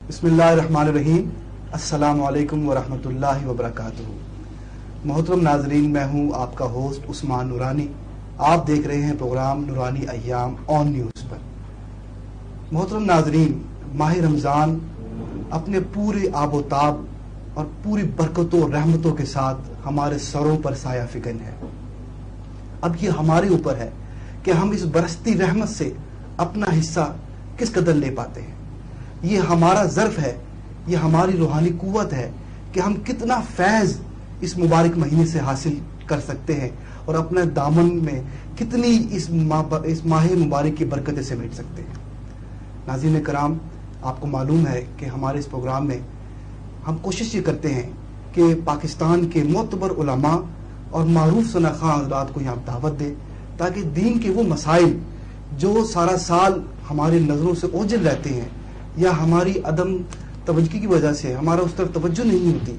بسم اللہ الرحمن الرحیم. السلام علیکم ورحمۃ اللہ وبرکاتہ. محترم ناظرین، میں ہوں آپ کا ہوسٹ عثمان نورانی. آپ دیکھ رہے ہیں پروگرام نورانی ایام آن نیوز پر. محترم ناظرین، ماہ رمضان اپنے پورے آب و تاب اور پوری برکتوں اور رحمتوں کے ساتھ ہمارے سروں پر سایہ فکن ہے. اب یہ ہمارے اوپر ہے کہ ہم اس برستی رحمت سے اپنا حصہ کس قدر لے پاتے ہیں. یہ ہمارا ظرف ہے، یہ ہماری روحانی قوت ہے کہ ہم کتنا فیض اس مبارک مہینے سے حاصل کر سکتے ہیں اور اپنے دامن میں کتنی اس ماہ مبارک کی برکتیں سمیٹ سکتے ہیں. ناظرین کرام، آپ کو معلوم ہے کہ ہمارے اس پروگرام میں ہم کوشش یہ کرتے ہیں کہ پاکستان کے معتبر علماء اور معروف شناخواہ حضرات کو یہاں دعوت دے تاکہ دین کے وہ مسائل جو سارا سال ہماری نظروں سے اوجھل رہتے ہیں یا ہماری عدم توجہی کی وجہ سے ہمارا اس طرف توجہ نہیں ہوتی،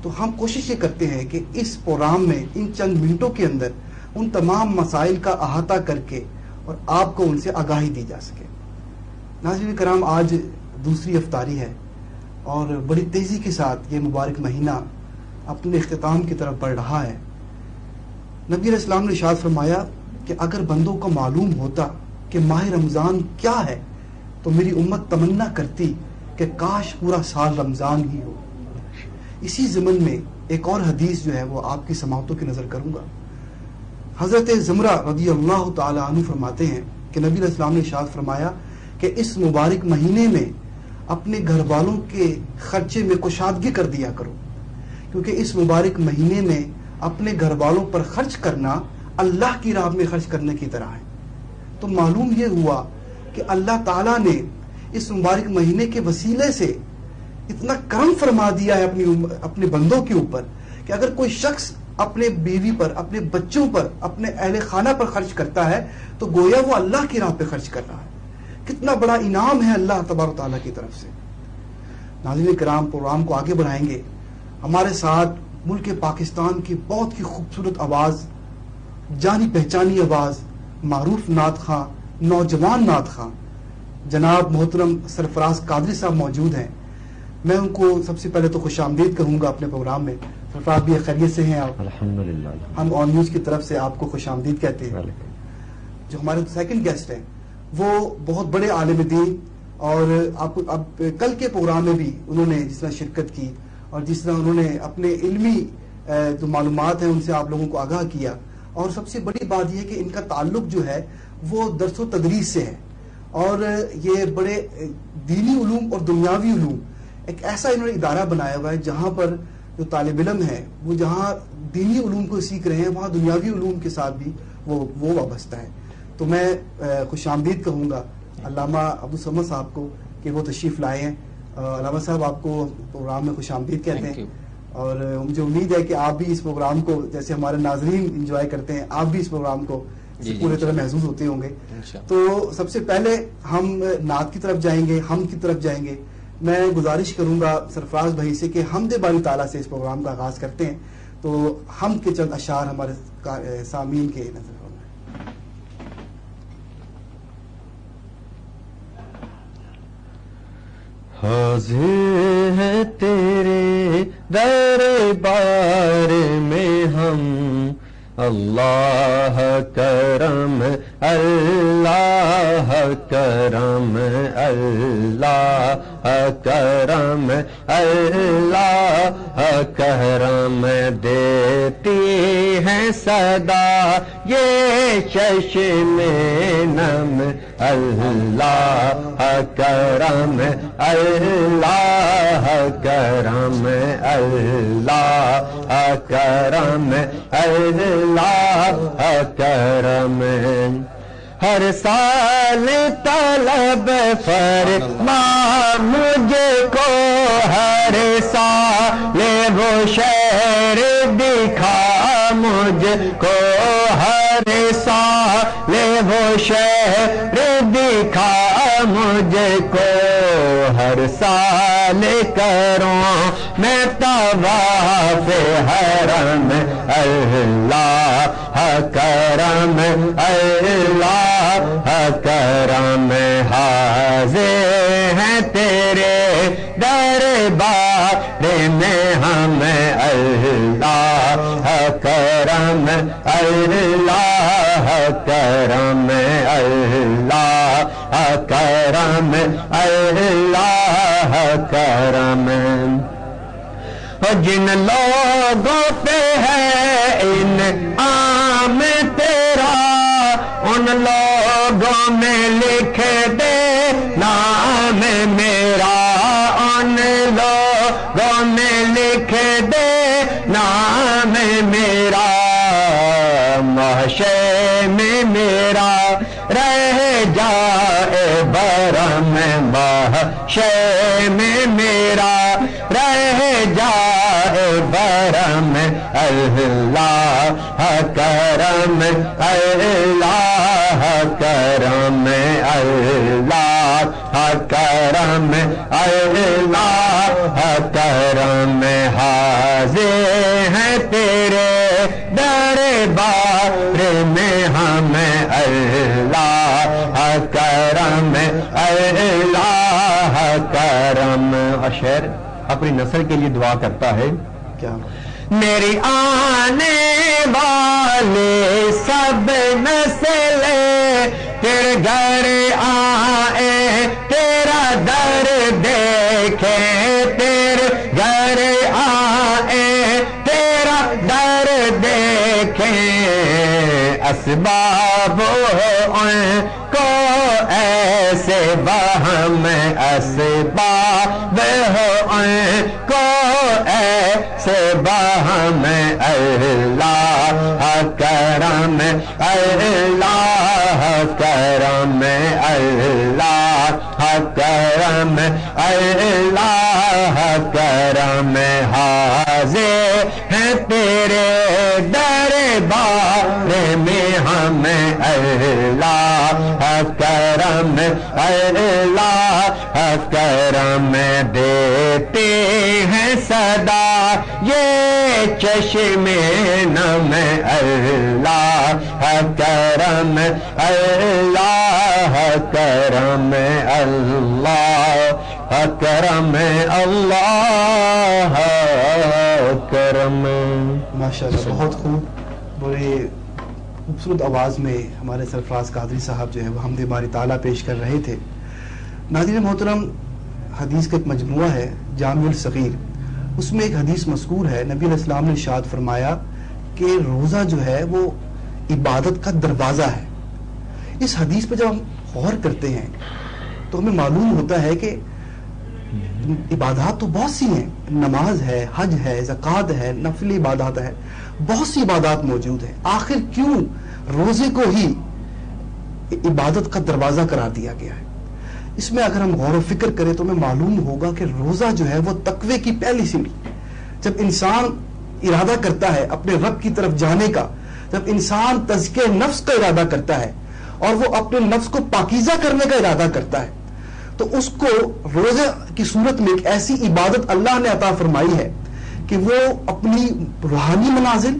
تو ہم کوشش یہ کرتے ہیں کہ اس پروگرام میں ان چند منٹوں کے اندر ان تمام مسائل کا احاطہ کر کے اور آپ کو ان سے آگاہی دی جا سکے. ناظرین کرام، آج دوسری افطاری ہے اور بڑی تیزی کے ساتھ یہ مبارک مہینہ اپنے اختتام کی طرف بڑھ رہا ہے. نبی علیہ السلام نے ارشاد فرمایا کہ اگر بندوں کو معلوم ہوتا کہ ماہ رمضان کیا ہے تو میری امت تمنا کرتی کہ کاش پورا سال رمضان ہی ہو. اسی ضمن میں ایک اور حدیث جو ہے وہ آپ کی سماعتوں کی نظر کروں گا. حضرت زمرہ رضی اللہ تعالی عنہ فرماتے ہیں کہ نبی علیہ السلام نے ارشاد فرمایا کہ اس مبارک مہینے میں اپنے گھر والوں کے خرچے میں کشادگی کر دیا کرو، کیونکہ اس مبارک مہینے میں اپنے گھر والوں پر خرچ کرنا اللہ کی راہ میں خرچ کرنے کی طرح ہے. تو معلوم یہ ہوا کہ اللہ تعالیٰ نے اس مبارک مہینے کے وسیلے سے اتنا کرم فرما دیا ہے اپنے بندوں کے اوپر کہ اگر کوئی شخص اپنے بیوی پر، اپنے بچوں پر، اپنے اہل خانہ پر خرچ کرتا ہے تو گویا وہ اللہ کی راہ پہ خرچ کر رہا ہے. کتنا بڑا انعام ہے اللہ تبارک و تعالیٰ کی طرف سے. ناظرین کرام، پروگرام کو آگے بڑھائیں گے. ہمارے ساتھ ملک پاکستان کی بہت ہی خوبصورت آواز، جانی پہچانی آواز، معروف نعت خواں، نوجوان نعت خواں جناب محترم سرفراز قادری صاحب موجود ہیں. میں ان کو سب سے پہلے تو خوش آمدید کہوں گا اپنے پروگرام میں. سرفراز بھی خیریت سے ہیں آپ؟ الحمدللہ. ہم آن نیوز کی طرف سے آپ کو خوش آمدید کہتے ہیں. جو ہمارے سیکنڈ گیسٹ ہیں وہ بہت بڑے عالم دین، اور آپ اب کل کے پروگرام میں بھی انہوں نے جس طرح شرکت کی اور جس طرح انہوں نے اپنے علمی جو معلومات ہیں ان سے آپ لوگوں کو آگاہ کیا. اور سب سے بڑی بات یہ ہے کہ ان کا تعلق جو ہے وہ درس و تدریس سے ہے، اور یہ بڑے دینی علوم اور دنیاوی علوم ایک ایسا انہوں نے ادارہ بنایا ہوا ہے جہاں پر جو طالب علم ہے وہ جہاں دینی علوم کو سیکھ رہے ہیں وہاں دنیاوی علوم کے ساتھ بھی وہ وابستہ ہے. تو میں خوش آمدید کہوں گا علامہ عبدالصمد صاحب کو کہ وہ تشریف لائے ہیں. علامہ صاحب آپ کو پروگرام میں خوش آمدید کہتے ہیں، اور مجھے امید ہے کہ آپ بھی اس پروگرام کو جیسے ہمارے ناظرین انجوائے کرتے ہیں آپ بھی اس پروگرام کو پورے طرح محظوظ ہوتے ہوں گے. تو سب سے پہلے ہم نعت کی طرف جائیں گے، حمد کی طرف جائیں گے. میں گزارش کروں گا سرفراز بھائی سے کہ حمد باری تعالیٰ سے اس پروگرام کا آغاز کرتے ہیں. تو حمد کے چند اشعار ہمارے سامعین کے نظر حاضر ہیں تیرے دربار میں ہم، اللہ کرم اللہ کرم اللہ کرم اللہ کرم، دیتی ہے صدا یہ چشم نم، اللہ کرم اللہ کرم اللہ کرم اللہ کرم. ہر سال طلب فرما مجھ کو، ہر سال وہ شہر دکھا مجھ کو، ہر سال وہ شہر دکھا مجھ کو، ہر سال کروں میں طواف حرم، اللہ کرم اللہ کرم. حاضر ہیں تیرے کرم اللہ کرم جن لوگوں پہ ہے انعام تیرا ان لوگوں میں لکھ دے نام میرا ان لوگوں میں لکھ دے نام میرا محشر میں میرا رہ جائے برم محشر میں میرا رہ جائے برم اللہ کرم اللہ کرم اللہ کرم اللہ کرم حاضر ہیں تیرے دربار میں ہم اللہ کرم اللہ کرم. اشعر اپنی نسل کے لیے دعا کرتا ہے کیا میری آنے والے سب نسلیں تیرے گھر آئے تیرا در دیکھیں تیرے گھر آئے تیرا در دیکھیں اسباب ان کو ایسے بہم اسباب ان کو ایسے بہم اللہ کرم اللہ کرم اللہ کرم اللہ کرم حاضر ہیں تیرے دربار میں ہم اللہ کرم اللہ کرم دیتے ہیں صدا یہ چشم نم اللہ کرم اللہ کرم اللہ کرم اللہ کرم. ماشاءاللہ بہت خوب. بڑے خوبصورت آواز میں ہمارے سرفراز قادری صاحب جو ہے وہ حمد باری تعالیٰ پیش کر رہے تھے. ناظرین محترم حدیث کا ایک مجموعہ ہے جامع الصغیر, اس میں ایک حدیث مذکور ہے نبی علیہ السلام نے ارشاد فرمایا کہ روزہ جو ہے وہ عبادت کا دروازہ ہے. اس حدیث پہ جب ہم غور کرتے ہیں تو ہمیں معلوم ہوتا ہے کہ عبادات تو بہت سی ہیں, نماز ہے, حج ہے, زکوٰۃ ہے, نفل عبادات ہے, بہت سی عبادات موجود ہیں. آخر کیوں روزے کو ہی عبادت کا دروازہ قرار دیا گیا ہے؟ اس میں اگر ہم غور و فکر کریں تو ہمیں معلوم ہوگا کہ روزہ جو ہے وہ تقوی کی پہلی سیڑھی. جب انسان ارادہ کرتا ہے اپنے رب کی طرف جانے کا, جب انسان تزکیہ نفس کا ارادہ کرتا ہے اور وہ اپنے نفس کو پاکیزہ کرنے کا ارادہ کرتا ہے, تو اس کو روزے کی صورت میں ایک ایسی عبادت اللہ نے عطا فرمائی ہے کہ وہ اپنی روحانی منازل,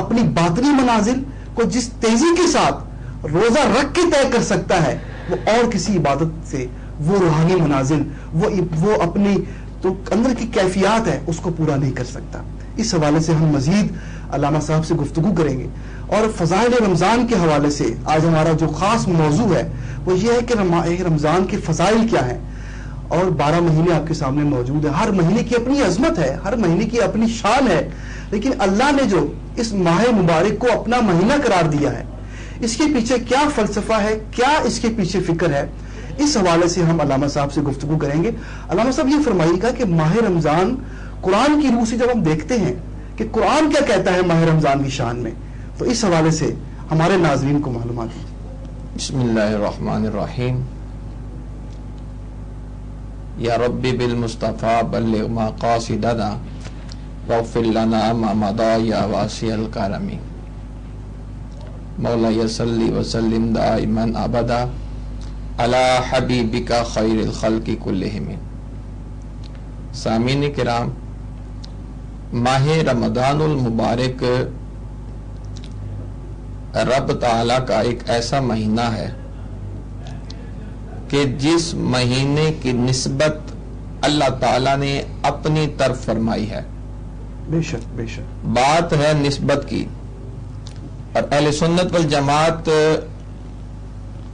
اپنی باطنی منازل کو جس تیزی کے ساتھ روزہ رکھ کے طے کر سکتا ہے وہ اور کسی عبادت سے وہ روحانی منازل وہ اپنی تو اندر کی کیفیات ہے اس کو پورا نہیں کر سکتا. اس حوالے سے ہم مزید علامہ صاحب سے گفتگو کریں گے. اور فضائل رمضان کے حوالے سے آج ہمارا جو خاص موضوع ہے وہ یہ ہے کہ رمضان کے فضائل کیا ہیں. اور 12 مہینے آپ کے سامنے موجود ہیں, ہر مہینے کی اپنی عظمت ہے, ہر مہینے کی اپنی شان ہے, لیکن اللہ نے جو اس ماہ مبارک کو اپنا مہینہ قرار دیا ہے اس کے پیچھے کیا فلسفہ ہے, کیا اس کے پیچھے فکر ہے, اس حوالے سے ہم علامہ صاحب سے گفتگو کریں گے. علامہ صاحب یہ فرمائیے گا کہ ماہ رمضان قرآن کی روح سے جب ہم دیکھتے ہیں کہ قرآن کیا کہتا ہے ماہ رمضان کی شان میں, تو اس حوالے سے ہمارے ناظرین کو معلومات دیجیے. بسم اللہ الرحمن الرحیم. یا ربی بالمصطفیٰ بلغ مقاصدنا واغفر لنا ما مضى یا واسع الکرم. مولا صلی وسلم دائما ابدا علی حبیبک خیر الخلق کلہم. سامعین کرام, ماہ رمضان المبارک رب تعالیٰ کا ایک ایسا مہینہ ہے کہ جس مہینے کی نسبت اللہ تعالیٰ نے اپنی طرف فرمائی ہے. بے شک بے شک بات ہے نسبت کی, اور اہل سنت والجماعت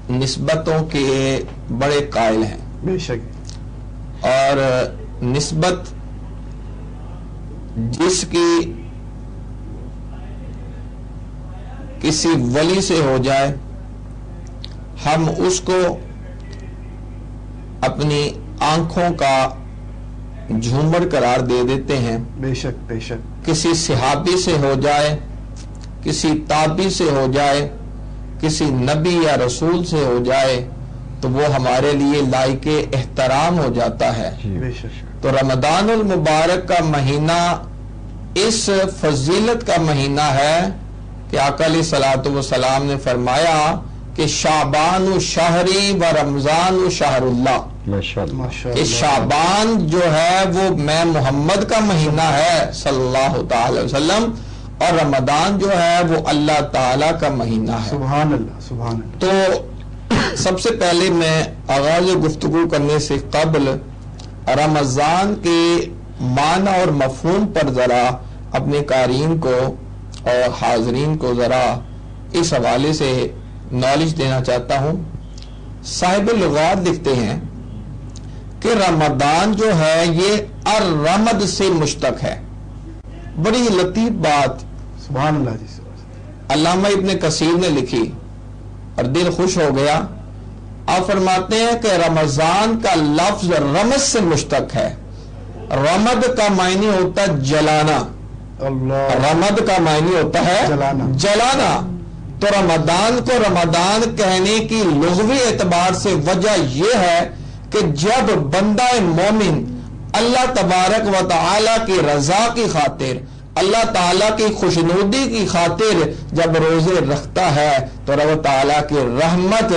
نسبتوں کے بڑے قائل ہیں، بے شک، اور نسبت جس کی کسی ولی سے ہو جائے ہم اس کو اپنی آنکھوں کا جھومر قرار دے دیتے ہیں، بے شک بے شک، کسی صحابی سے ہو جائے، کسی تابعی سے ہو جائے، کسی نبی یا رسول سے ہو جائے تو وہ ہمارے لیے لائق احترام ہو جاتا ہے۔ بے شک، تو رمضان المبارک کا مہینہ اس فضیلت کا مہینہ ہے کہ آقا علیہ الصلوۃ والسلام نے فرمایا کہ شعبان شہری و رمضان شہر اللہ، ماشاء کہ اللہ، شعبان جو ہے وہ میں محمد کا مہینہ ہے صلی اللہ تعالی وسلم، اور رمضان جو ہے وہ اللہ تعالی کا مہینہ ہے۔ سبحان اللہ سبحان اللہ۔ تو سب سے پہلے میں آغاز گفتگو کرنے سے قبل رمضان کے معنی اور مفہوم پر ذرا اپنے قارئین کو اور حاضرین کو ذرا اس حوالے سے نالج دینا چاہتا ہوں۔ صاحب لغات لکھتے ہیں کہ رمضان جو ہے یہ الرمد سے مشتق ہے۔ بڑی لطیف بات سبحان اللہ جی، سبحان اللہ۔ علامہ ابن کثیر نے لکھی اور دل خوش ہو گیا۔ آپ فرماتے ہیں کہ رمضان کا لفظ رمز سے مشتق ہے۔ رمد کا معنی ہوتا ہے جلانا، اللہ، رمد کا معنی ہوتا ہے جلانا۔ تو رمضان کو رمضان کہنے کی لغوی اعتبار سے وجہ یہ ہے کہ جب بندہ مومن اللہ تبارک و تعالی کی رضا کی خاطر، اللہ تعالیٰ کی خوشنودی کی خاطر جب روزے رکھتا ہے تو رب تعالیٰ کی رحمت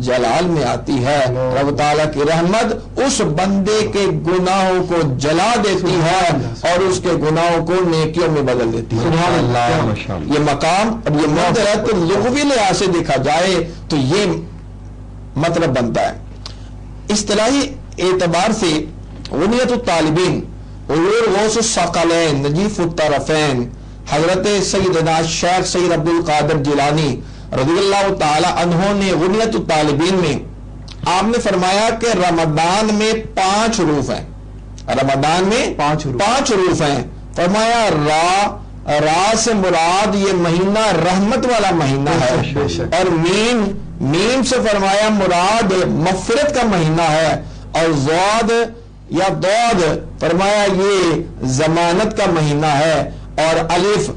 جلال میں آتی ہے۔ رب تعالیٰ کی رحمت اس بندے کے گناہوں کو جلا دیتی ہے اور اس کے گناہوں کو نیکیوں میں بدل دیتی ہے۔ سبحان اللہ۔ یہ مقام اور یہ منظر ہے تو لغوی لحاظ سے دیکھا جائے تو یہ مطلب بنتا ہے۔ اصطلاحی اعتبار سے غنیت الطالبین، حضور غوث الثقلین، نجیف الطرفین، حضرت سیدنا شیخ سید عبد القادر جیلانی رضی اللہ تعالی عنہ نے غنیت الطالبین میں آپ نے فرمایا کہ رمضان میں 5 حروف ہیں، رمضان میں 5 حروف ہیں۔ فرمایا را سے مراد یہ مہینہ رحمت والا مہینہ ہے، اور میم سے فرمایا مراد مغفرت کا مہینہ ہے، اور ضاد یا ضاد فرمایا یہ ضمانت کا مہینہ ہے، اور الف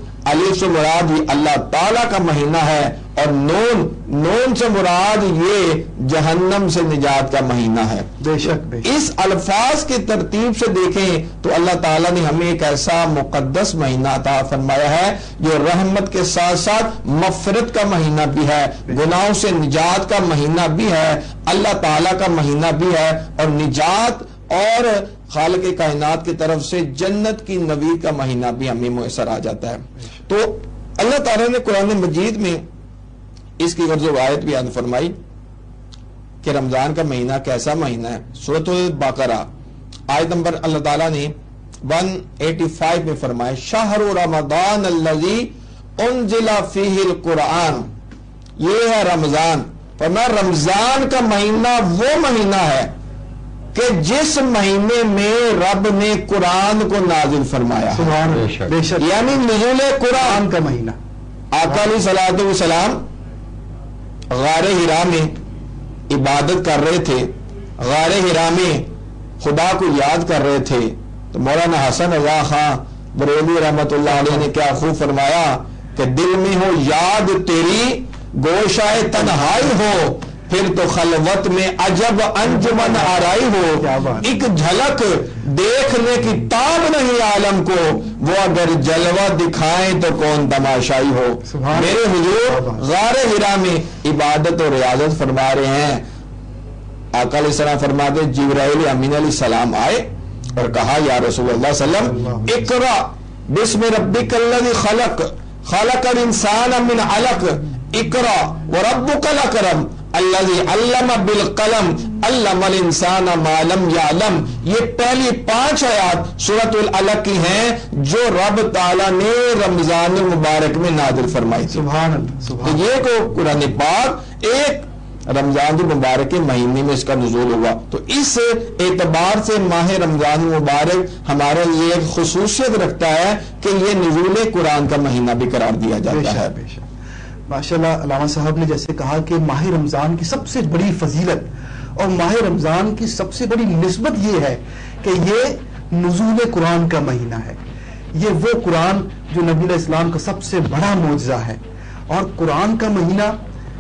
سے مراد یہ اللہ تعالیٰ کا مہینہ ہے، اور نون سے مراد یہ جہنم سے نجات کا مہینہ ہے۔ بے شک اس الفاظ کی ترتیب سے دیکھیں تو اللہ تعالیٰ نے ہمیں ایک ایسا مقدس مہینہ عطا فرمایا ہے جو رحمت کے ساتھ ساتھ مغفرت کا مہینہ بھی ہے، گناہوں سے نجات کا مہینہ بھی ہے، اللہ تعالیٰ کا مہینہ بھی ہے، اور نجات اور خالق کائنات کی طرف سے جنت کی نوید کا مہینہ بھی ہمیں میسر آ جاتا ہے۔ تو اللہ تعالیٰ نے قرآن مجید میں اس کی غرض و آیت بیان فرمائی کہ رمضان کا مہینہ کیسا مہینہ ہے۔ سورۃ البقرہ آیت نمبر اللہ تعالیٰ نے 185 میں فرمایا شہر رمضان الذی انزل فیہ القرآن، یہ ہے رمضان۔ فرمایا رمضان کا مہینہ وہ مہینہ ہے کہ جس مہینے میں رب نے قرآن کو نازل فرمایا، سبحان اللہ، بے شک، یعنی نزول قرآن کا مہینہ۔ آقا علیہ الصلوۃ والسلام غار حرا میں عبادت کر رہے تھے، غار حرا میں خدا کو یاد کر رہے تھے، تو مولانا حسن رضا خان بریلوی رحمت اللہ علیہ نے کیا خوب فرمایا کہ دل میں ہو یاد تیری گوشائے تنہائی ہو، پھر تو خلوت میں عجب انجمن آرائی ہو، ایک جھلک دیکھنے کی تاب نہیں عالم کو، وہ اگر جلوہ دکھائیں تو کون تماشائی ہو۔ میرے حضور غار حرا میں عبادت اور ریاضت فرما رہے ہیں۔ آقا علیہ السلام فرماتے جبرائیل امین علیہ السلام آئے اور کہا یا رسول اللہ صلی اللہ علیہ وسلم اقرا بسم ربک الذی خلق خلق الانسان من علق اقرا وربک الاکرم الذی علم بالقلم علم الانسان ما لم یعلم۔ یہ پہلی 5 آیات سورۃ العلق کی ہیں جو رب تعالیٰ نے رمضان المبارک میں نازل فرمائی تھی۔ سبحان اللہ، تو یہ کو قرآن پاک ایک رمضان المبارک کے مہینے میں اس کا نزول ہوا. تو اس اعتبار سے ماہ رمضان المبارک ہمارے لیے ایک خصوصیت رکھتا ہے کہ یہ نزول قرآن کا مہینہ بھی قرار دیا جاتا ہے. ماشاءاللہ علامہ صاحب نے جیسے کہا کہ ماہ رمضان کی سب سے بڑی فضیلت اور ماہ رمضان کی سب سے بڑی نسبت یہ ہے کہ یہ نزول قرآن کا مہینہ ہے. یہ وہ قرآن جو نبی علیہ السلام کا سب سے بڑا معجزہ ہے، اور قرآن کا مہینہ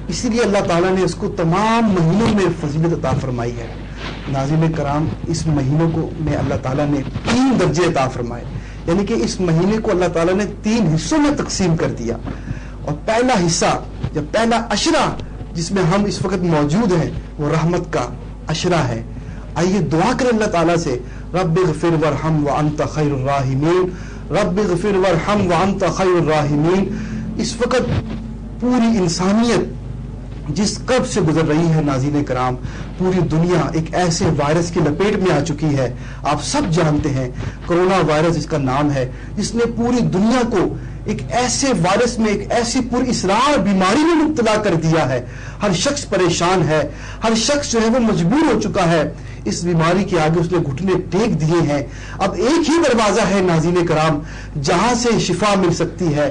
اسی لیے اللہ تعالیٰ نے اس کو تمام مہینوں میں فضیلت عطا فرمائی ہے. ناظرین کرام، اس مہینوں کو میں اللہ تعالیٰ نے 3 درجے عطا فرمائے، یعنی کہ اس مہینے کو اللہ تعالیٰ نے 3 حصوں میں تقسیم کر دیا. اور پہلا حصہ یا پہلا عشرہ جس میں ہم اس وقت موجود ہیں وہ رحمت کا عشرہ ہے. آئیے دعا کریں اللہ تعالیٰ سے، رب اغفر ورحم وانت خیر الراحمین، رب اغفر ورحم وانت خیر الراحمین. اس وقت پوری انسانیت جس قرب سے گزر رہی ہے ناظرین کرام، پوری دنیا ایک ایسے وائرس کی لپیٹ میں آ چکی ہے. آپ سب جانتے ہیں کرونا وائرس اس کا نام ہے، جس نے پوری دنیا کو ایک ایسے وائرس میں، ایک ایسی پر اسرار بیماری میں مبتلا کر دیا ہے. ہر شخص پریشان ہے، ہر شخص جو ہے وہ مجبور ہو چکا ہے. اس بیماری کے آگے اس نے گھٹنے ٹیک دیے ہیں. اب ایک ہی دروازہ ہے ناظرین کرام جہاں سے شفا مل سکتی ہے،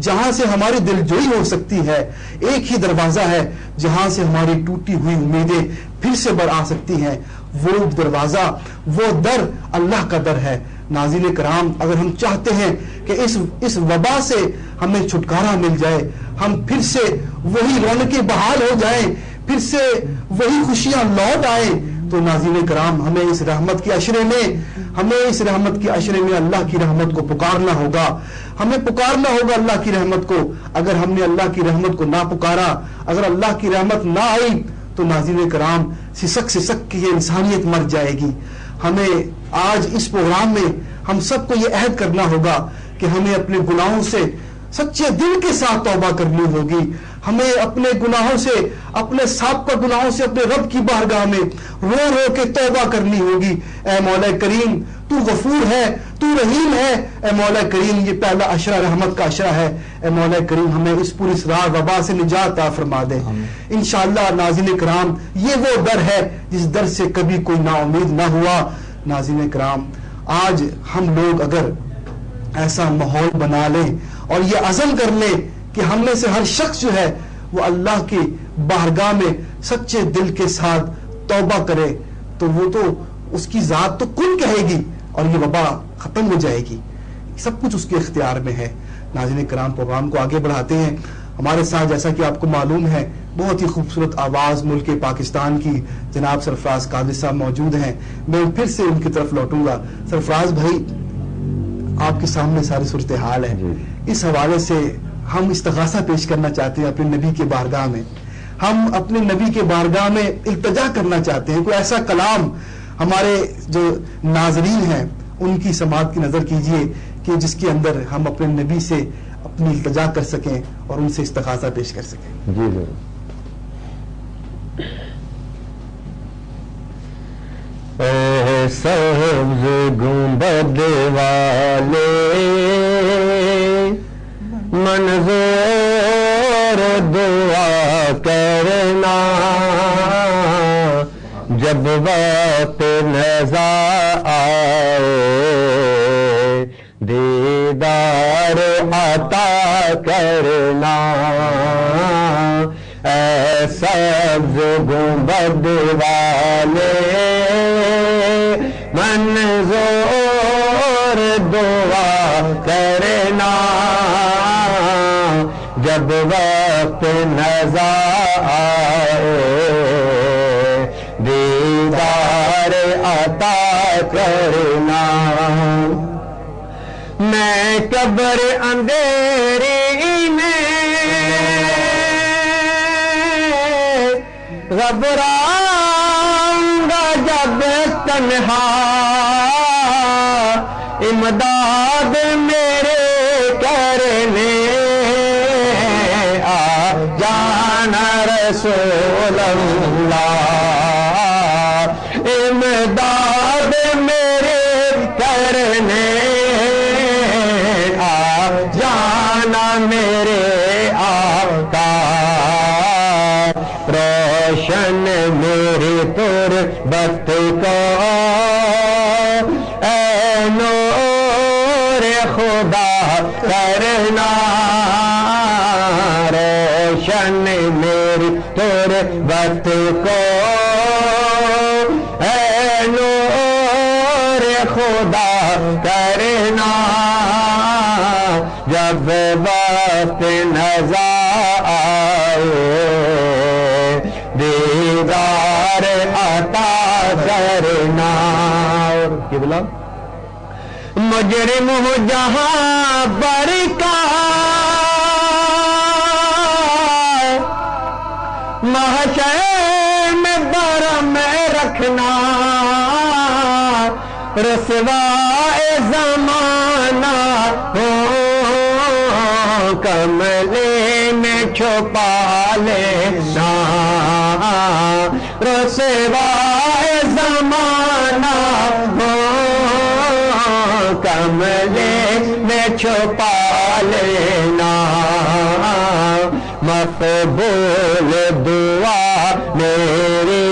جہاں سے ہماری دل جوئی ہو سکتی ہے. ایک ہی دروازہ ہے جہاں سے ہماری ٹوٹی ہوئی امیدیں پھر سے بر آ سکتی ہیں. وہ دروازہ، وہ در اللہ کا در ہے. ناظرین کرام، اگر ہم چاہتے ہیں کہ اس وبا سے ہمیں چھٹکارا مل جائے، ہم پھر سے وہی رونقیں بحال ہو جائیں، پھر سے وہی خوشیاں لوٹ آئیں، تو ناظرین کرام ہمیں اس رحمت کے عشرے میں اللہ کی رحمت کو پکارنا ہوگا. ہمیں پکارنا ہوگا اللہ کی رحمت کو. اگر ہم نے اللہ کی رحمت کو نہ پکارا، اگر اللہ کی رحمت نہ آئی، تو ناظرین کرام سسک کی یہ انسانیت مر جائے گی. ہمیں آج اس پروگرام میں ہم سب کو یہ عہد کرنا ہوگا کہ ہمیں اپنے گناہوں سے سچے دل کے ساتھ توبہ کرنی ہوگی. ہمیں اپنے گناہوں سے، اپنے سابقہ گناہوں سے اپنے رب کی بارگاہ میں رو رو کے توبہ کرنی ہوگی. اے مولا کریم، تو غفور ہے، تو رحیم ہے. اے مولا کریم، یہ پہلا عشرہ رحمت کا عشرہ ہے. اے مولا کریم، ہمیں اس پوری اسرار وبا سے نجات عطا فرما دے. انشاءاللہ ناظرین کرام، یہ وہ در ہے جس در سے کبھی کوئی نا امید نہ ہوا. ناظرین کرام، آج ہم لوگ اگر ایسا ماحول بنا لیں اور یہ عزم کر لیں کہ ہم میں سے ہر شخص جو ہے وہ اللہ کی بارگاہ میں سچے دل کے ساتھ توبہ کرے، تو وہ تو اس کی ذات تو کن کہے گی اور یہ وبا ختم ہو جائے گی. سب کچھ اس کے اختیار میں ہے. ناظرین کرام، پروگرام کو آگے بڑھاتے ہیں. ہمارے ساتھ جیسا کہ آپ کو معلوم ہے بہت ہی خوبصورت آواز ملک پاکستان کی جناب سرفراز قادری صاحب موجود ہیں. میں پھر سے ان کی طرف لوٹوں گا. سرفراز بھائی، آپ کے سامنے ساری صورتحال ہے. اس حوالے سے ہم استغاثہ پیش کرنا چاہتے ہیں اپنے نبی کے بارگاہ میں. ہم اپنے نبی کے بارگاہ میں التجا کرنا چاہتے ہیں. کوئی ایسا کلام ہمارے جو ناظرین ہیں ان کی سماعت کی نظر کیجئے کہ جس کے اندر ہم اپنے نبی سے اپنی التجا کر سکیں اور ان سے استغاثہ پیش کر سکیں. جی ضرور. اے سبز گنبد والے منظور دعا کرنا، جب وقت نظر آئے دیدار عطا کرنا. اے سبز گنبد والے منظور دعا کرنا، جب وقت نظر آئے دیدار عطا کرنا. میں قبر اندھیری میں گھبراؤں گا جب تنہا، امداد میرے کرنے آ جانا رسول اللہ. امداد میرے کرنے آ جانا میرے آقا. روشن اے نور خدا کرنا روشن میری تربت کو، اے نور خدا کرنا جب وقت نظر آئے دیدار عطا کرنا۔ کیا بولا؟ مجرم ہوں جہاں پر کا محشر میں برم رکھنا، رسوائے زمانہ ہو کملے میں چھپا لینا، رسوائے زمانہ ہو کملے میں چھپا لینا، مقبول دعا میری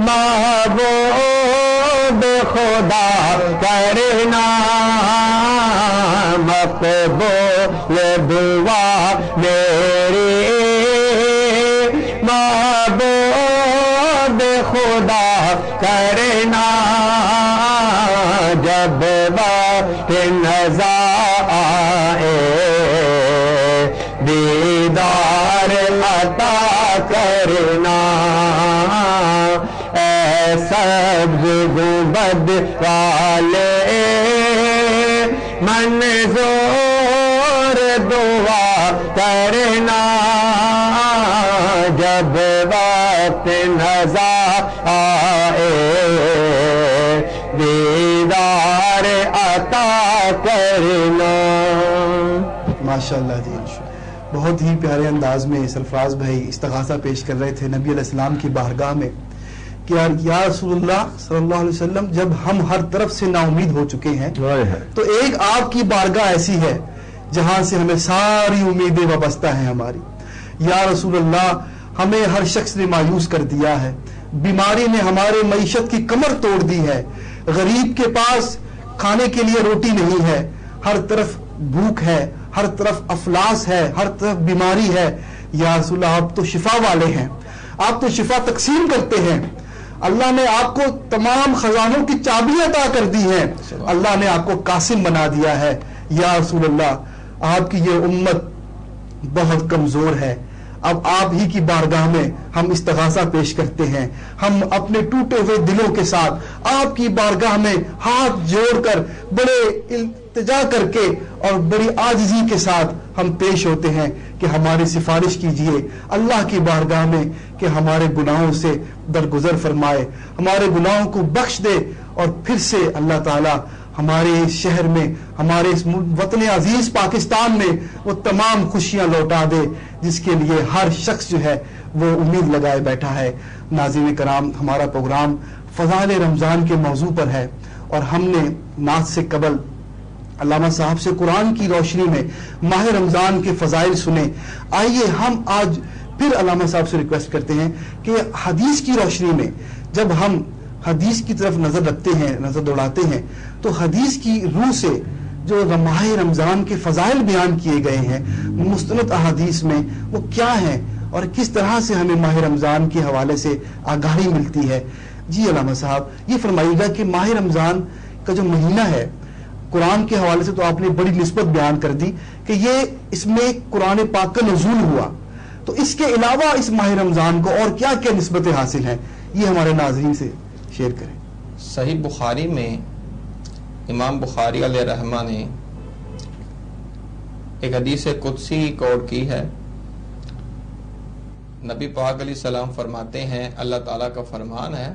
محبوب خدا کرنا، مقبول دعا میری محبوب خدا کرنا، جب وقت نظر آئے دیدار عطا کرنا، اے سبز گنبد والے منظور دعا کرنا، جب وقت نظر آئے دیدار عطا کرنا۔ ماشاءاللہ جی، بہت ہی پیارے انداز میں سرفراز بھائی استغاثہ پیش کر رہے تھے نبی علیہ السلام کی بارگاہ میں کہ یا رسول اللہ صلی اللہ علیہ وسلم، جب ہم ہر طرف سے نا امید ہو چکے ہیں تو ایک آپ کی بارگاہ ایسی ہے جہاں سے ہمیں ساری امیدیں وابستہ ہیں ہماری۔ یا رسول اللہ، ہمیں ہر شخص نے مایوس کر دیا ہے، بیماری نے ہمارے معیشت کی کمر توڑ دی ہے، غریب کے پاس کھانے کے لیے روٹی نہیں ہے، ہر طرف بھوک ہے، ہر طرف افلاس ہے، ہر طرف بیماری ہے۔ یا رسول اللہ، آپ تو شفا والے ہیں، آپ تو شفا تقسیم کرتے ہیں، اللہ نے آپ کو تمام خزانوں کی چابی عطا کر دی ہے، اللہ نے آپ کو قاسم بنا دیا ہے۔ یا رسول اللہ، آپ کی یہ امت بہت کمزور ہے، اب آپ ہی کی بارگاہ میں ہم استغاثہ پیش کرتے ہیں، ہم اپنے ٹوٹے ہوئے دلوں کے ساتھ آپ کی بارگاہ میں ہاتھ جوڑ کر بڑے التجا کر کے اور بڑی عاجزی کے ساتھ ہم پیش ہوتے ہیں کہ ہماری سفارش کیجئے اللہ کی بارگاہ میں کہ ہمارے گناہوں سے درگزر فرمائے، ہمارے گناہوں کو بخش دے، اور پھر سے اللہ تعالی ہمارے اس شہر میں، ہمارے اس وطن عزیز پاکستان میں وہ تمام خوشیاں لوٹا دے جس کے لیے ہر شخص جو ہے وہ امید لگائے بیٹھا ہے۔ ناظرین کرام، ہمارا پروگرام فضائل رمضان کے موضوع پر ہے، اور ہم نے نعت سے قبل علامہ صاحب سے قرآن کی روشنی میں ماہ رمضان کے فضائل سنے۔ آئیے ہم آج پھر علامہ صاحب سے ریکویسٹ کرتے ہیں کہ حدیث کی روشنی میں جب ہم حدیث کی طرف نظر رکھتے ہیں، نظر دوڑاتے ہیں، تو حدیث کی روح سے جو ماہ رمضان کے فضائل بیان کیے گئے ہیں مستند احادیث میں، وہ کیا ہیں اور کس طرح سے ہمیں ماہ رمضان کے حوالے سے آگاہی ملتی ہے۔ جی علامہ صاحب، یہ فرمائیے گا کہ ماہ رمضان کا جو مہینہ ہے، قرآن کے حوالے سے تو آپ نے بڑی نسبت بیان کر دی کہ یہ اس میں قرآن پاک کا نزول ہوا، تو اس کے علاوہ اس ماہ رمضان کو اور کیا کیا نسبتیں حاصل ہیں، یہ ہمارے ناظرین سے شیئر کریں۔ صحیح بخاری میں امام بخاری علیہ رحمہ نے ایک حدیث قدسی کوٹ کی ہے۔ نبی پاک علیہ السلام فرماتے ہیں، اللہ تعالیٰ کا فرمان ہے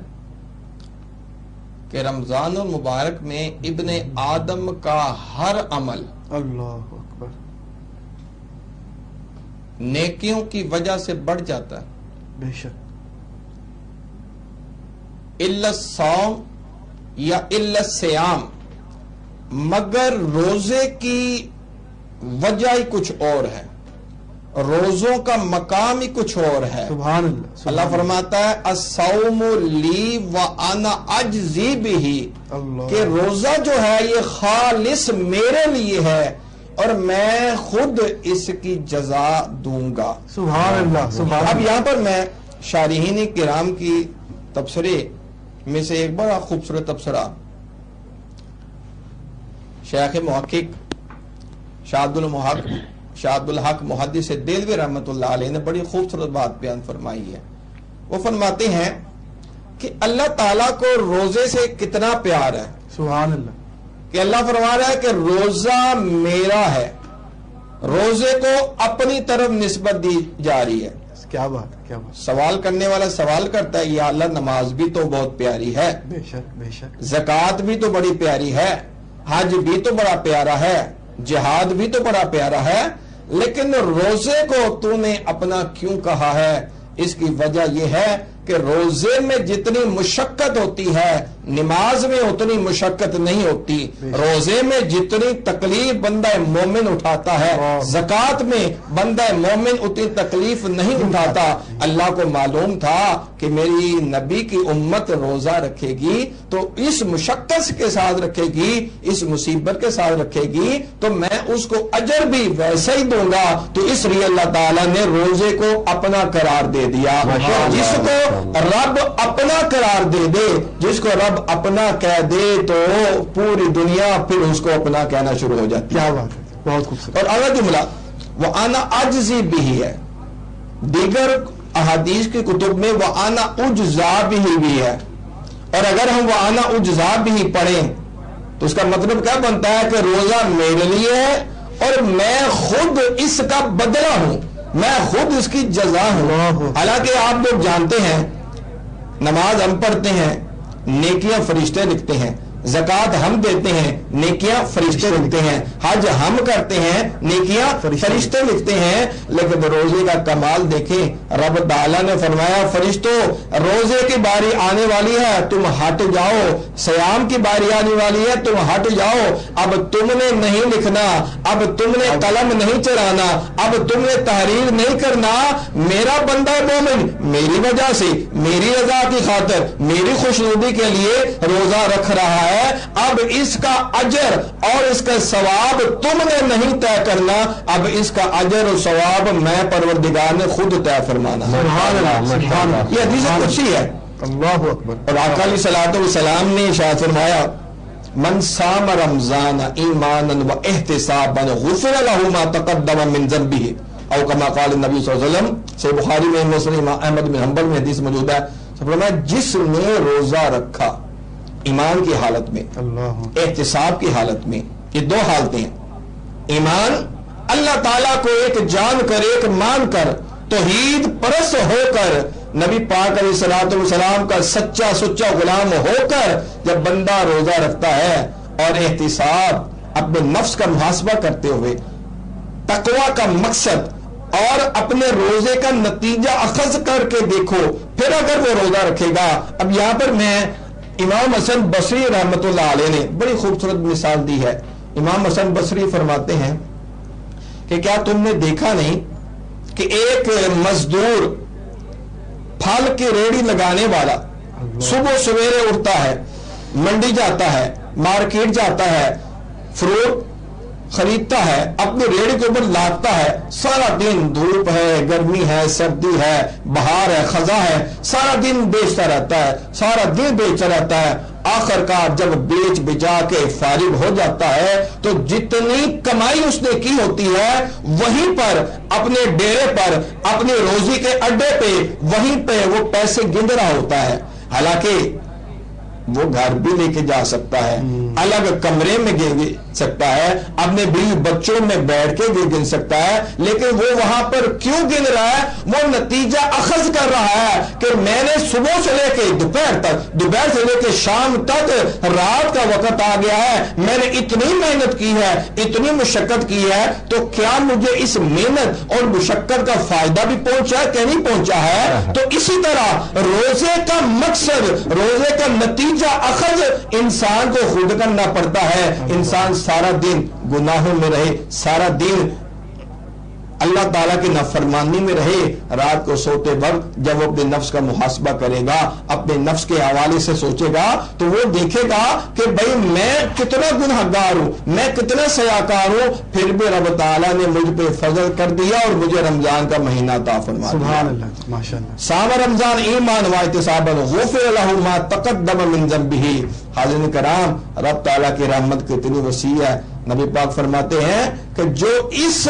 کہ رمضان المبارک میں ابن آدم کا ہر عمل اللہ اکبر نیکیوں کی وجہ سے بڑھ جاتا ہے، بے شک، الا الصوم یا الا الصیام، مگر روزے کی وجہ ہی کچھ اور ہے، روزوں کا مقام ہی کچھ اور ہے. سبحان اللہ. اللہ فرماتا ہے الصوم لی وانا اجزی بہ، کہ روزہ جو ہے یہ خالص میرے لیے ہے اور میں خود اس کی جزا دوں گا. سبحان اللہ. سبحان اب یہاں پر میں شارحین کرام کی تبصرے میں سے ایک بڑا خوبصورت تبصرہ شیخ محقق شاہ عبد الحق محدث دہلوی رحمۃ اللہ علیہ نے بڑی خوبصورت بات بیان فرمائی ہے. وہ فرماتے ہیں کہ اللہ تعالیٰ کو روزے سے کتنا پیار ہے. سبحان اللہ. کہ اللہ فرما رہا ہے کہ روزہ میرا ہے، روزے کو اپنی طرف نسبت دی جا رہی ہے. کیا بات ہے، کیا بات. سوال کرنے والا سوال کرتا ہے یا اللہ نماز بھی تو بہت پیاری ہے، بے شک بے شک. زکوٰۃ بھی تو بڑی پیاری ہے، حج بھی تو بڑا پیارا ہے، جہاد بھی تو بڑا پیارا ہے، لیکن روزے کو تو نے اپنا کیوں کہا ہے؟ اس کی وجہ یہ ہے کہ روزے میں جتنی مشقت ہوتی ہے نماز میں اتنی مشقت نہیں ہوتی. روزے میں جتنی تکلیف بندہ مومن اٹھاتا ہے زکوٰۃ میں بندہ مومن اتنی تکلیف نہیں اٹھاتا. اللہ کو معلوم تھا کہ میری نبی کی امت روزہ رکھے گی تو اس مشقت کے ساتھ رکھے گی، اس مصیبت کے ساتھ رکھے گی، تو میں اس کو اجر بھی ویسا ہی دوں گا. تو اس لیے اللہ تعالیٰ نے روزے کو اپنا قرار دے دیا. جس کو رب اپنا قرار دے دے، جس کو رب اپنا کہہ دے تو پوری دنیا پھر اس کو اپنا کہنا شروع ہو جاتی ہے. کیا بات ہے، بہت خوبصورت. اور اگلا جملہ وَأَنَا أَجْزِي بِهِ ہے. دیگر احادیث کی کتب میں وَأَنَا أُجْزَى بِهِ بھی ہے. اور اگر ہم وَأَنَا أُجْزَى بِهِ پڑھیں تو اس کا مطلب کیا بنتا ہے کہ روزہ میرے لیے ہے اور میں خود اس کا بدلہ ہوں، میں خود اس کی جزا ہوں. حالانکہ آپ لوگ جانتے ہیں نماز ہم پڑھتے ہیں نیکیاں فرشتے لکھتے ہیں، زکوٰۃ ہم دیتے ہیں نیکیاں فرشتے لکھتے ہیں، حج ہم کرتے ہیں نیکیاں فرشتے لکھتے ہیں. لیکن روزے کا کمال دیکھیں، رب تعالیٰ نے فرمایا فرشتوں روزے کی باری آنے والی ہے تم ہٹ جاؤ، سیام کی باری آنے والی ہے تم ہٹ جاؤ. اب تم نے نہیں لکھنا، اب تم نے قلم نہیں چلانا، اب تم نے تحریر نہیں کرنا. میرا بندہ مومن میری وجہ سے، میری رضا کی خاطر، میری خوشنودی کے لیے روزہ رکھ رہا ہے. اب اس کا اجر اور اس کا ثواب تم نے نہیں طے کرنا، اب اس کا اجر اور ثواب میں پروردگار نے خود طے فرمانا. سبحان اللہ. سبحان اللہ. یہ حدیث قدسی ہے. اللہ اکبر. اور آقا علیہ الصلوۃ والسلام نے ارشاد فرمایا من صام رمضان ایمانا واحتسابا غفر له ما تقدم من ذنبه او كما قال النبی صلی اللہ علیہ وسلم. صحیح بخاری میں، مسلم احمد بن حنبل میں حدیث موجود ہے. فرمایا جس نے روزہ رکھا ایمان کی حالت میں، اللہ احتساب کی حالت میں، یہ دو حالتیں ہیں. ایمان اللہ تعالیٰ کو ایک جان کر، ایک مان کر، توحید پرست ہو کر، نبی پاک علیہ الصلوۃ والسلام کا سچا سچا غلام ہو کر جب بندہ روزہ رکھتا ہے، اور احتساب اپنے نفس کا محاسبہ کرتے ہوئے، تقوی کا مقصد اور اپنے روزے کا نتیجہ اخذ کر کے دیکھو، پھر اگر وہ روزہ رکھے گا. اب یہاں پر میں امام حسن بصری رحمت اللہ علیہ نے بڑی خوبصورت مثال دی ہے. امام حسن بصری فرماتے ہیں کہ کیا تم نے دیکھا نہیں کہ ایک مزدور پھل کی ریڑھی لگانے والا صبح سویرے اٹھتا ہے، منڈی جاتا ہے، مارکیٹ جاتا ہے، فروٹ خریدتا ہے، اپنی ریڑھی کے اوپر لاتا ہے، سارا دن دھوپ ہے، گرمی ہے، سردی ہے، بہار ہے، خزاں ہے، سارا دن بیچتا رہتا ہے، سارا دن بیچتا رہتا ہے. آخر کار جب بیچ بجا کے فارغ ہو جاتا ہے تو جتنی کمائی اس نے کی ہوتی ہے وہیں پر اپنے ڈیرے پر، اپنی روزی کے اڈے پہ، وہیں پہ وہ پیسے گن رہا ہوتا ہے. حالانکہ وہ گھر بھی لے کے جا سکتا ہے، الگ کمرے میں گن سکتا ہے، اپنے بیوی بچوں میں بیٹھ کے بھی گن سکتا ہے، لیکن وہ وہاں پر کیوں گن رہا ہے؟ وہ نتیجہ اخذ کر رہا ہے کہ میں نے صبح سے لے کے دوپہر تک، دوپہر سے لے کے شام تک، رات کا وقت آ گیا ہے، میں نے اتنی محنت کی ہے، اتنی مشقت کی ہے، تو کیا مجھے اس محنت اور مشقت کا فائدہ بھی پہنچا ہے کہ نہیں پہنچا ہے؟ تو اسی طرح روزے کا مقصد، روزے کا نتیجہ اخذ انسان کو خود کرنا پڑتا ہے. انسان سارا دن گناہوں میں رہے، سارا دن اللہ تعالیٰ کی نافرمانی میں رہے، رات کو سوتے وقت جب وہ اپنے نفس کا محاسبہ کرے گا، اپنے نفس کے حوالے سے سوچے گا، تو وہ دیکھے گا کہ بھئی میں کتنا گنہگار ہوں، میں کتنا سیاکار ہوں، پھر بھی رب تعالیٰ نے مجھ پہ فضل کر دیا اور مجھے رمضان کا مہینہ عطا فرما دیا۔ سبحان اللہ، ماشاءاللہ۔ صام رمضان ایمان و احتسابا غفر له ما تقدم من ذنبه۔ حاضرین کرام، رب تعالیٰ کی رحمت کتنی وسیع ہے۔ نبی پاک فرماتے ہیں کہ جو اس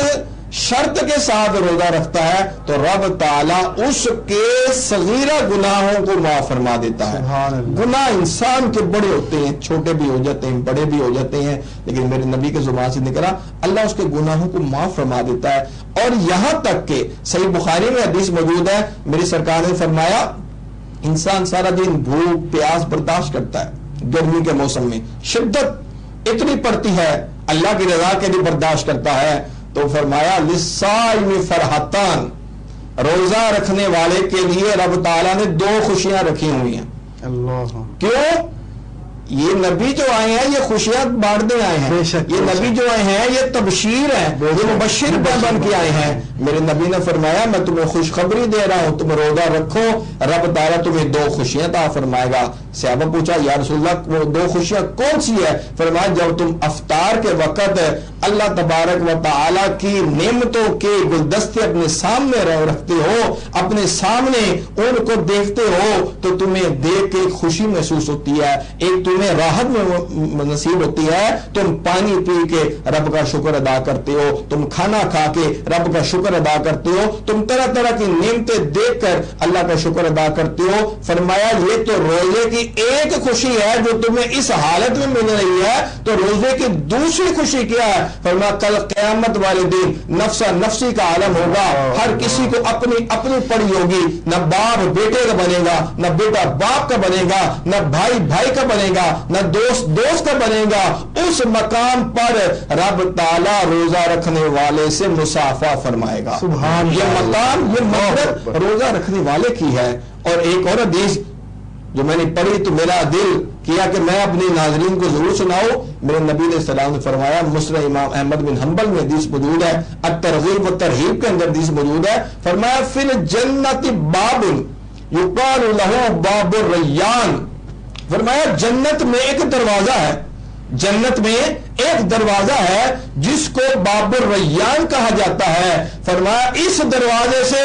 شرط کے ساتھ روزہ رکھتا ہے تو رب تعالیٰ اس کے صغیرہ گناہوں کو معاف فرما دیتا ہے۔ سبحان اللہ۔ گناہ انسان کے بڑے ہوتے ہیں، چھوٹے بھی ہو جاتے ہیں، بڑے بھی ہو جاتے ہیں، لیکن میرے نبی کے زبان سے نکلا اللہ اس کے گناہوں کو معاف فرما دیتا ہے۔ اور یہاں تک کہ صحیح بخاری میں حدیث موجود ہے، میری سرکار نے فرمایا انسان سارا دن بھوک پیاس برداشت کرتا ہے، گرمی کے موسم میں شدت اتنی پڑتی ہے، اللہ کی رضا کے لیے برداشت کرتا ہے، تو فرمایا للصائم فرحتان، روزہ رکھنے والے کے لیے رب تعالیٰ نے 2 خوشیاں رکھی ہوئی ہیں۔ اللہ، کیوں؟ یہ نبی جو آئے ہیں یہ خوشیاں بانٹنے آئے ہیں، بے شک، یہ بے نبی شک۔ جو آئے ہیں یہ تبشیر ہیں، بے یہ شک، مبشر بن کے آئے ہیں۔ میرے نبی نے فرمایا میں تمہیں خوشخبری دے رہا ہوں، تم روزہ رکھو، رب تعالیٰ تمہیں 2 خوشیاں عطا فرمائے گا۔ صحابہ پوچھا یا رسول اللہ وہ 2 خوشیاں کون سی ہے؟ فرمایا جب تم افطار کے وقت اللہ تبارک و تعالیٰ کی نعمتوں کے گلدستے اپنے سامنے رکھتے ہو، اپنے سامنے ان کو دیکھتے ہو، تو تمہیں دیکھ کے خوشی محسوس ہوتی ہے، ایک تمہیں راحت میں نصیب ہوتی ہے، تم پانی پی کے رب کا شکر ادا کرتے ہو، تم کھانا کھا کے رب کا شکر ادا کرتے ہو، تم طرح طرح کی نعمتیں دیکھ کر اللہ کا شکر ادا کرتے ہو۔ فرمایا یہ تو روزے کی ایک خوشی ہے جو تمہیں اس حالت میں مل رہی ہے، تو روزے کی دوسری خوشی کیا ہے؟ فرمایا کل قیامت والے دن نفسا نفسی کا عالم ہوگا، ہر کسی کو اپنی اپنی پڑی ہوگی، نہ باپ بیٹے کا بنے گا، نہ بیٹا باپ کا بنے گا، نہ بھائی بھائی کا بنے گا، نہ دوست دوست کا بنے گا۔ اس مقام پر رب تعالیٰ روزہ رکھنے والے سے مصافحہ فرمائے گا۔ سبحان یہ اللہ۔ مقام، یہ مغرب روزہ رکھنے والے کی ہے۔ اور ایک اور حدیث جو میں نے پڑھی تو میرا دل کیا کہ میں اپنے ناظرین کو ضرور سناؤں۔ میرے نبی علیہ السلام نے فرمایا، مسند امام احمد بن حنبل میں حدیث موجود ہے، الترغیب و ترہیب کے اندر حدیث موجود ہے، فرمایا فی الجنت باب یقال لہ باب الریان۔ فرمایا جنت میں ایک دروازہ ہے، جنت میں ایک دروازہ ہے جس کو باب الریان کہا جاتا ہے۔ فرمایا اس دروازے سے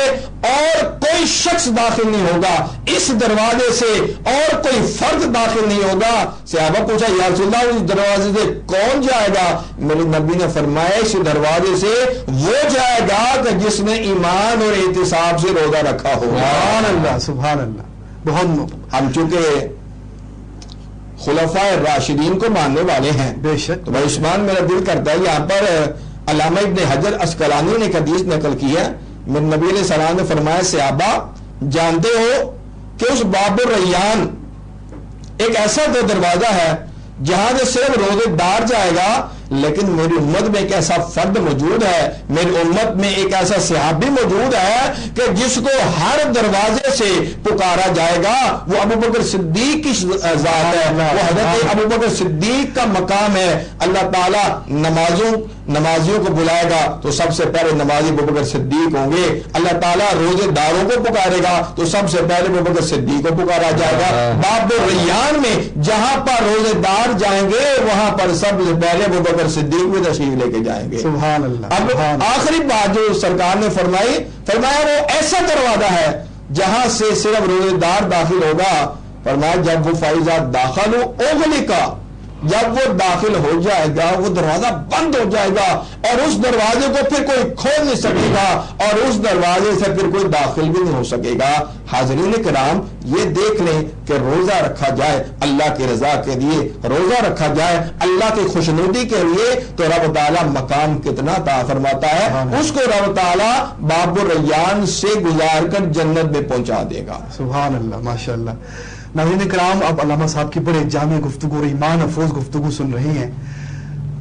اور کوئی شخص داخل نہیں ہوگا، اس دروازے سے اور کوئی فرد داخل نہیں ہوگا۔ صحابہ پوچھا یا رسول اللہ اس دروازے سے کون جائے گا؟ میرے نبی نے فرمایا اس دروازے سے وہ جائے گا کہ جس نے ایمان اور احتساب سے روزہ رکھا ہوگا۔ سبحان اللہ، سبحان اللہ۔ بہت ہم چونکہ خلفائے راشدین کو ماننے والے ہیں، بے شک، تو بھائی عثمان میرا دل کرتا ہے یہاں پر علامہ ابن حجر اسقلانی نے ایک حدیث نقل کی ہے، میرے نبی علیہ السلام نے فرمایا صحابہ جانتے ہو کہ اس باب الریان ایک ایسا تو دروازہ ہے جہاں سے صرف روزے دار جائے گا، لیکن میری امت میں ایک ایسا فرد موجود ہے، میری امت میں ایک ایسا صحابی موجود ہے کہ جس کو ہر دروازے سے پکارا جائے گا، وہ ابوبکر صدیق کی ذات ہے، وہ حضرت ابوبکر صدیق کا مقام ہے۔ اللہ تعالیٰ نمازیوں کو بلائے گا تو سب سے پہلے نمازی ابوبکر صدیق ہوں گے، اللہ تعالیٰ روزے داروں کو پکارے گا تو سب سے پہلے ابوبکر صدیق کو پکارا جائے گا۔ باب الریان میں جہاں پر روزے دار جائیں گے وہاں پر سب سے پہلے ابوبکر صدیق بھی تشریف لے کے جائیں گے۔ سبحان اللہ۔ اب آخری بات جو سرکار نے فرمایا وہ ایسا دروازہ ہے جہاں سے صرف روزے دار داخل ہوگا۔ فرمایا جب وہ فائزات داخل ہو اوغلی کا، جب وہ داخل ہو جائے گا وہ دروازہ بند ہو جائے گا اور اس دروازے کو پھر کوئی کھول نہیں سکے گا اور اس دروازے سے پھر کوئی داخل بھی نہیں ہو سکے گا۔ حاضرین کرام یہ دیکھ لیں کہ روزہ رکھا جائے اللہ کی رضا کے لیے، روزہ رکھا جائے اللہ کی خوشنودی کے لیے تو رب تعالیٰ مقام کتنا عطا فرماتا ہے، اس کو رب تعالیٰ باب الریان سے گزار کر جنت میں پہنچا دے گا۔ سبحان اللہ، ماشاء اللہ۔ ناظرین کرام اب علامہ صاحب کی بڑے جامع گفتگو اور ایمان افروز گفتگو سن رہے ہیں،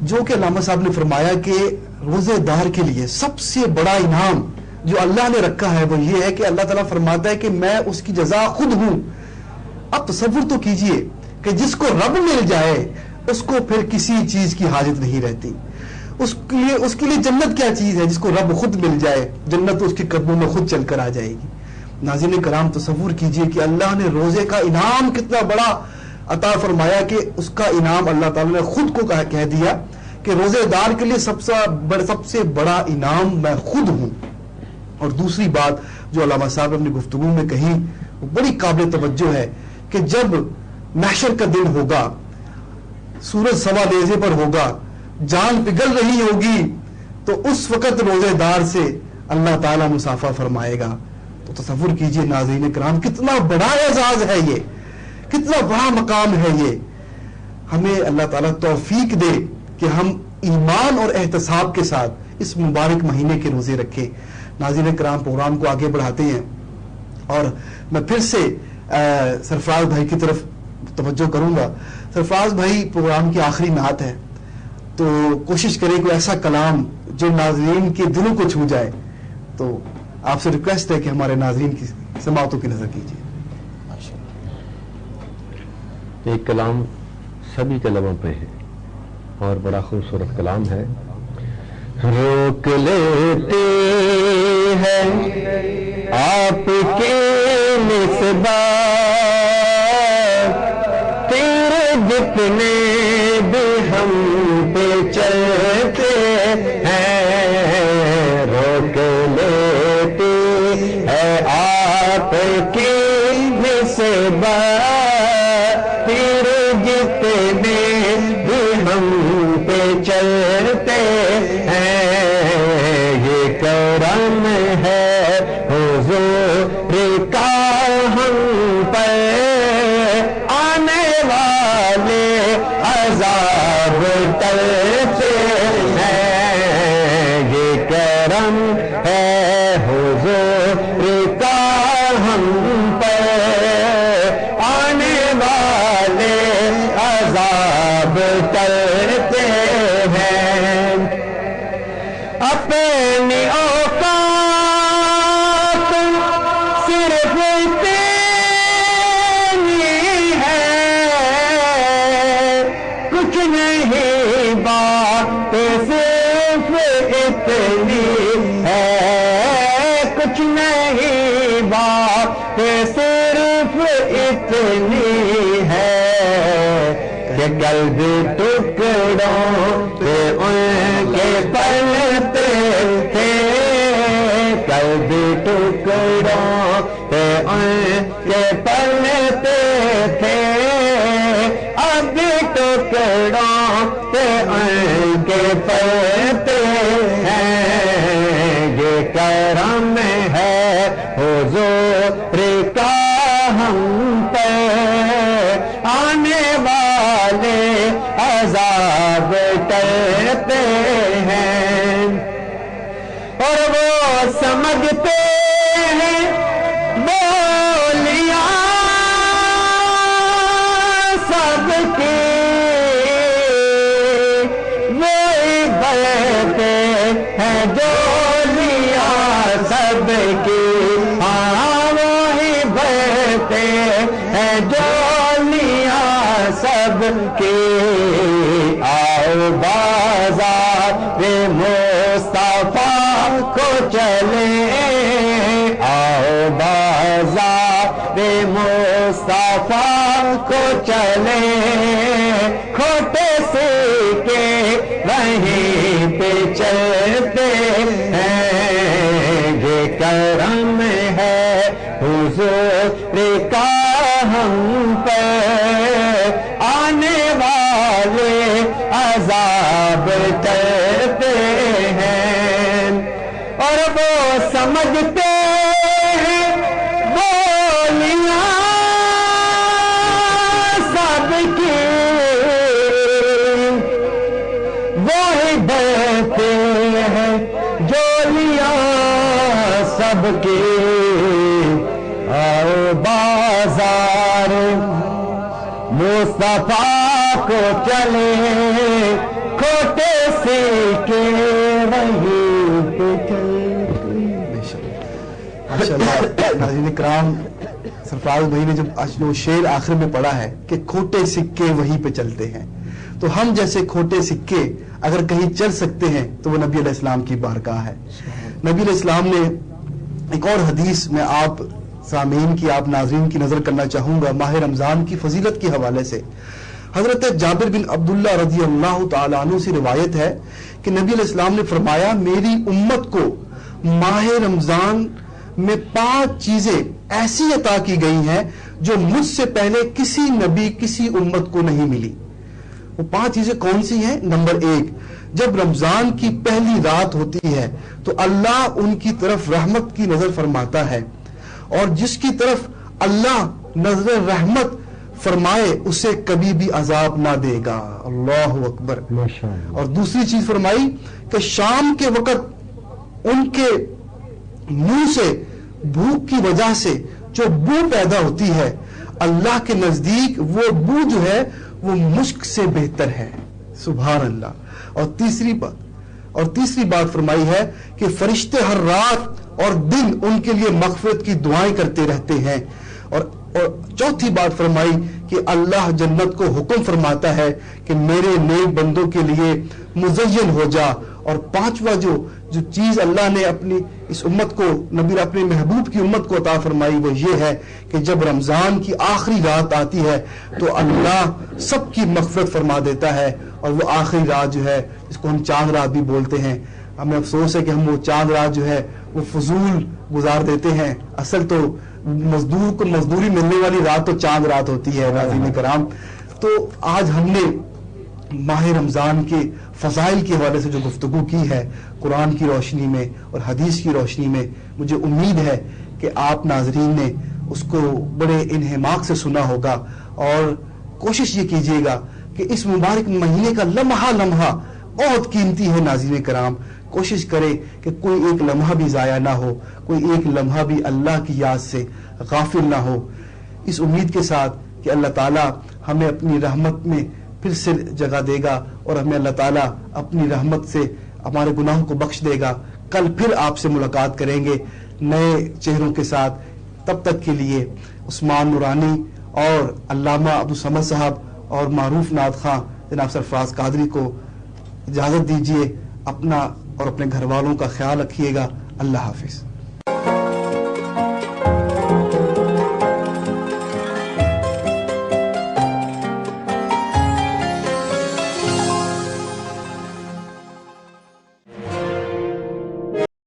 جو کہ علامہ صاحب نے فرمایا کہ روزے دار کے لیے سب سے بڑا انعام جو اللہ نے رکھا ہے وہ یہ ہے کہ اللہ تعالیٰ فرماتا ہے کہ میں اس کی جزا خود ہوں۔ اب تصور تو کیجئے کہ جس کو رب مل جائے اس کو پھر کسی چیز کی حاجت نہیں رہتی، اس کے لیے جنت کیا چیز ہے جس کو رب خود مل جائے؟ جنت تو اس کے قدموں میں خود چل کر آ جائے گی. ناظرین کرام تصور کیجئے کہ اللہ نے روزے کا انعام کتنا بڑا عطا فرمایا کہ اس کا انعام اللہ تعالیٰ نے خود کو کہہ دیا کہ روزے دار کے لیے سب سے بڑا انعام میں خود ہوں. اور دوسری بات جو علامہ صاحب نے اپنی گفتگو میں کہی وہ بڑی قابل توجہ ہے کہ جب محشر کا دن ہوگا، سورج سوا نیزے پر ہوگا، جان پگھل رہی ہوگی، تو اس وقت روزے دار سے اللہ تعالیٰ مصافحہ فرمائے گا. تو تصور کیجئے ناظرین کرام کتنا بڑا اعزاز ہے یہ، کتنا بڑا مقام ہے یہ. ہمیں اللہ تعالیٰ توفیق دے کہ ہم ایمان اور احتساب کے ساتھ اس مبارک مہینے کے روزے رکھیں. ناظرین کرام پروگرام کو آگے بڑھاتے ہیں اور میں پھر سے سرفراز بھائی کی طرف توجہ کروں گا. سرفراز بھائی پروگرام کی آخری نعت ہے تو کوشش کریں کوئی ایسا کلام جو ناظرین کے دلوں کو چھو جائے. تو آپ سے ریکویسٹ ہے کہ ہمارے ناظرین کی سماعتوں کی نظر کیجیے. ایک کلام سبھی کے لبوں پہ ہے اور بڑا خوبصورت کلام ہے. روک لیتے ہیں آپ کے نسبت تیرے جتنے بھی ہم پہ چلتے ہیں. روک لیتے ہیں آپ کی نسبت تیرے جتنے بھی ہم پہ چلتے ہیں. یہ کرم ہے حضور کا ہم پر آنے والے عذاب ٹلتے ہیں. یہ کرم ہے حضور کا ہم پر آنے والے عذاب ٹلتے ہیں. اپنی اوقات صرف تیری ہے، کچھ نہیں بات صرف اتنی ہے، کچھ نہیں بات صرف اتنی ہے کہ قلب ٹکڑوں پہ ان کے پلتے تھے. قلب ٹکڑوں پہ ان کے پلتے تھے، اب ٹکڑوں پہ ان کے پلتے ہیں. یہ کرم ہے حضور کا ہم پر آنے والے عذاب ٹلتے ہیں. اور وہ سمجھتے ہیں بولیاں سب کی، وہی بولتے ہیں جولیاں سب کی. ہاں وہی بولتے ہیں جولیاں سب کی. آؤ بازار مصطفیٰ کو چلے، آؤ بازار مصطفیٰ کو چلے. کھوٹے سکے وہیں پہ چلتے ہیں. یہ کرم ہے حضور کا ہم پر آنے والے عذاب ٹلتے ہیں. اور وہ سمجھتے ہیں بولیاں سب کی، وہی بولتے ہیں جولیاں سب کی. آؤ بازار مصطفیٰ کو چلے، کھوٹے سکے وہیں پہ چلتے. ناظرین کرام سرفراز بھائی نے جب وہ شعر آخر میں پڑھا ہے کہ کھوٹے سکے وہیں پہ چلتے ہیں، تو ہم جیسے کھوٹے سکے اگر کہیں چل سکتے ہیں تو وہ نبی علیہ السلام کی بارگاہ ہے. نبی علیہ السلام نے ایک اور حدیث میں آپ سامعین کی، آپ ناظرین کی نظر کرنا چاہوں گا ماہ رمضان کی فضیلت کے حوالے سے. حضرت جابر بن عبداللہ رضی اللہ تعالیٰ عنہ سے روایت ہے کہ نبی علیہ السلام نے فرمایا میری امت کو ماہ رمضان میں 5 چیزیں ایسی عطا کی گئی ہیں جو مجھ سے پہلے کسی نبی کسی امت کو نہیں ملی. وہ 5 چیزیں کون سی ہیں؟ نمبر 1، جب رمضان کی پہلی رات ہوتی ہے تو اللہ ان کی طرف رحمت کی نظر فرماتا ہے، اور جس کی طرف اللہ نظر رحمت فرمائے اسے کبھی بھی عذاب نہ دے گا. اللہ اکبر. اور دوسری چیز فرمائی کہ شام کے وقت ان کے منہ سے بھوک کی وجہ سے جو بو پیدا ہوتی ہے اللہ کے نزدیک وہ بو جو ہے وہ مشک سے بہتر ہے. سبحان اللہ. اور تیسری بات فرمائی ہے کہ فرشتے ہر رات اور دن ان کے لیے مغفرت کی دعائیں کرتے رہتے ہیں. اور چوتھی بات فرمائی کہ اللہ جنت کو حکم فرماتا ہے کہ میرے نیک بندوں کے لیے مزین ہو جا. اور 5واں جو چیز اللہ نے اپنی اس امت کو، نبی اپنے محبوب کی امت کو عطا فرمائی وہ یہ ہے کہ جب رمضان کی آخری رات آتی ہے تو اللہ سب کی مغفرت فرما دیتا ہے. اور وہ آخری رات جو ہے جس کو ہم چاند رات بھی بولتے ہیں، ہمیں افسوس ہے کہ ہم وہ چاند رات جو ہے وہ فضول گزار دیتے ہیں. اصل تو مزدور کو مزدوری ملنے والی رات تو چاند رات ہوتی ہے. ناظرین کرام، تو آج ہم نے ماہ رمضان کے فضائل کے حوالے سے جو گفتگو کی ہے قرآن کی روشنی میں اور حدیث کی روشنی میں، مجھے امید ہے کہ آپ ناظرین نے اس کو بڑے انہماک سے سنا ہوگا. اور کوشش یہ کیجیے گا کہ اس مبارک مہینے کا لمحہ بہت قیمتی ہے. ناظرین کرام، کوشش کرے کہ کوئی ایک لمحہ بھی ضائع نہ ہو، کوئی ایک لمحہ بھی اللہ کی یاد سے غافل نہ ہو. اس امید کے ساتھ کہ اللہ تعالیٰ ہمیں اپنی رحمت میں پھر سے جگہ دے گا اور ہمیں اللہ تعالیٰ اپنی رحمت سے ہمارے گناہوں کو بخش دے گا. کل پھر آپ سے ملاقات کریں گے نئے چہروں کے ساتھ. تب تک کے لیے عثمان نورانی اور علامہ عبدالصمد صاحب اور معروف نعت خواں جناب سرفراز قادری کو اجازت دیجیے. اپنا اور اپنے گھر والوں کا خیال رکھیے گا. اللہ حافظ.